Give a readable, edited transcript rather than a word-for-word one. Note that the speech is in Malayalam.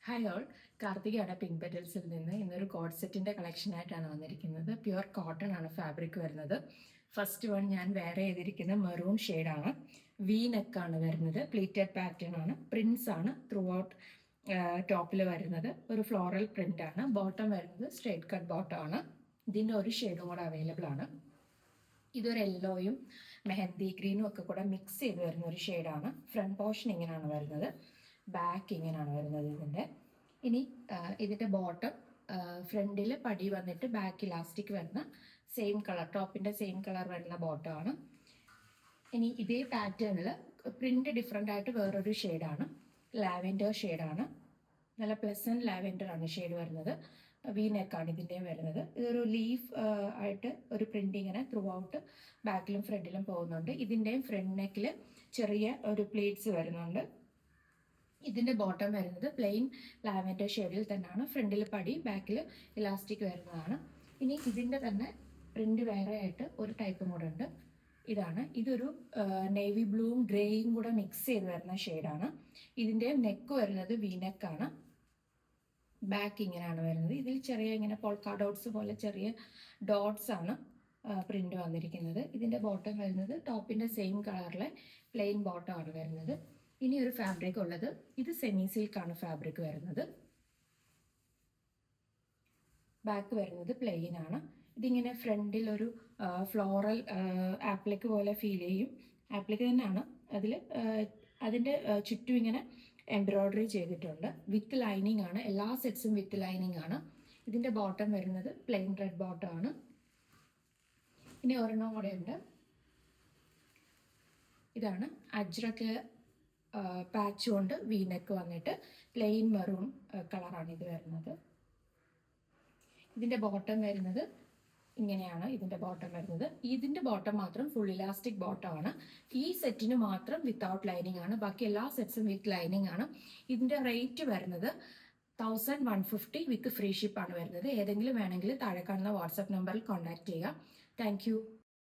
ഹായ് ഓൾ, കാർത്തികയാണ് പിങ്ക് പെറ്റൽസിൽ നിന്ന് ഇന്നൊരു കോഡ് സെറ്റിൻ്റെ കളക്ഷനായിട്ടാണ് വന്നിരിക്കുന്നത്. പ്യുവർ കോട്ടൺ ആണ് ഫാബ്രിക് വരുന്നത്. ഫസ്റ്റ് വൺ ഞാൻ വെയർ ചെയ്തിരിക്കുന്ന മെറൂൺ ഷെയ്ഡാണ്. വി നെക്കാണ് വരുന്നത്. പ്ലീറ്റഡ് പാറ്റേൺ ആണ്. പ്രിൻസ് ആണ് ത്രൂ ഔട്ട് ടോപ്പിൽ വരുന്നത്. ഒരു ഫ്ലോറൽ പ്രിന്റ് ആണ്. ബോട്ടം വരുന്നത് സ്ട്രേറ്റ് കട്ട് ബോട്ടം ആണ്. ഇതിൻ്റെ ഒരു ഷെയ്ഡും കൂടെ അവൈലബിൾ ആണ്. ഇതൊരു യെല്ലോയും മെഹന്തി ഗ്രീനും ഒക്കെ കൂടെ മിക്സ് ചെയ്ത് വരുന്ന ഒരു ഷെയ്ഡാണ്. ഫ്രണ്ട് പോർഷൻ ഇങ്ങനെയാണ് വരുന്നത്. ബാക്ക് ഇങ്ങനെയാണ് വരുന്നത് ഇനി ഇതിൻ്റെ ബോട്ടം ഫ്രണ്ടിൽ പടി വന്നിട്ട് ബാക്ക് ഇലാസ്റ്റിക് വരുന്ന സെയിം കളർ, ടോപ്പിൻ്റെ സെയിം കളർ വരുന്ന ബോട്ടമാണ്. ഇനി ഇതേ പാറ്റേണിൽ പ്രിന്റ് ഡിഫറെൻ്റ് ആയിട്ട് വേറൊരു ഷെയ്ഡാണ്. ലാവെൻഡർ ഷെയ്ഡാണ്. നല്ല പ്ലസൻറ്റ് ലാവെൻഡർ ആണ് ഷെയ്ഡ് വരുന്നത്. വി നെക്കാണ് ഇതിൻ്റെയും വരുന്നത്. ഇതൊരു ലീഫ് ആയിട്ട് ഒരു പ്രിന്റ് ഇങ്ങനെ ത്രൂ ഔട്ട് ബാക്കിലും ഫ്രണ്ടിലും പോകുന്നുണ്ട്. ഇതിൻ്റെയും ഫ്രണ്ട് നെക്കിൽ ചെറിയ ഒരു പ്ലീറ്റ്സ് വരുന്നുണ്ട്. ഇതിൻ്റെ ബോട്ടം വരുന്നത് പ്ലെയിൻ ലാവെൻഡർ ഷെയ്ഡിൽ തന്നെയാണ്. ഫ്രണ്ടിൽ പടി, ബാക്കിൽ ഇലാസ്റ്റിക് വരുന്നതാണ്. ഇനി ഇതിൻ്റെ തന്നെ പ്രിന്റ് വേറെ ആയിട്ട് ഒരു ടൈപ്പും കൂടെ ഉണ്ട്. ഇതൊരു നേവി ബ്ലൂവും ഗ്രേയും കൂടെ മിക്സ് ചെയ്ത് വരുന്ന ഷെയ്ഡാണ്. ഇതിൻ്റെ നെക്ക് വരുന്നത് വി നെക്കാണ്. ബാക്ക് ഇങ്ങനെയാണ് വരുന്നത്. ഇതിൽ ചെറിയ ഇങ്ങനെ പോൾക്കാ ഡോട്ട്സ് പോലെ ചെറിയ ഡോട്ട്സ് ആണ് പ്രിന്റ് വന്നിരിക്കുന്നത്. ഇതിൻ്റെ ബോട്ടം വരുന്നത് ടോപ്പിൻ്റെ സെയിം കളറിലെ പ്ലെയിൻ ബോട്ടം ആണ് വരുന്നത്. ഇനി ഒരു ഫാബ്രിക് ഉള്ളത്, ഇത് സെമി സിൽക്കാണ് ഫാബ്രിക് വരുന്നത്. ബാക്ക് വരുന്നത് പ്ലെയിൻ ആണ്. ഇതിങ്ങനെ ഫ്രണ്ടിൽ ഒരു ഫ്ലോറൽ ആപ്ലിക് പോലെ ഫീൽ ചെയ്യും. ആപ്ലിക് തന്നെയാണ്. അതിൻ്റെ ചുറ്റും ഇങ്ങനെ എംബ്രോയ്ഡറി ചെയ്തിട്ടുണ്ട്. വിത്ത് ലൈനിങ് ആണ്. എല്ലാ സെറ്റ്സും വിത്ത് ലൈനിങ് ആണ്. ഇതിൻ്റെ ബോട്ടം വരുന്നത് പ്ലെയിൻ റെഡ് ബോട്ടം ആണ്. ഇനി ഒരെണ്ണം കൂടെ ഉണ്ട്. ഇതാണ് അജ്രക്ക് പാച്ച് കൊണ്ട് വി നെക്ക് വന്നിട്ട് പ്ലെയിൻ മെറൂൺ കളറാണ് ഇത് വരുന്നത്. ഇതിൻ്റെ ബോട്ടം വരുന്നത് ഇങ്ങനെയാണ്. ഇതിൻ്റെ ബോട്ടം മാത്രം ഫുൾ ഇലാസ്റ്റിക് ബോട്ടം ആണ്. ഈ സെറ്റിന് മാത്രം വിത്തൗട്ട് ലൈനിങ് ആണ്. ബാക്കി എല്ലാ സെറ്റ്സും വിത്ത് ലൈനിങ് ആണ്. ഇതിൻ്റെ റേറ്റ് വരുന്നത് 1150 വിത്ത് ഫ്രീ ഷിപ്പ് ആണ് വരുന്നത്. ഏതെങ്കിലും വേണമെങ്കിൽ താഴെ കാണുന്ന വാട്സാപ്പ് നമ്പറിൽ കോൺടാക്ട് ചെയ്യുക. താങ്ക്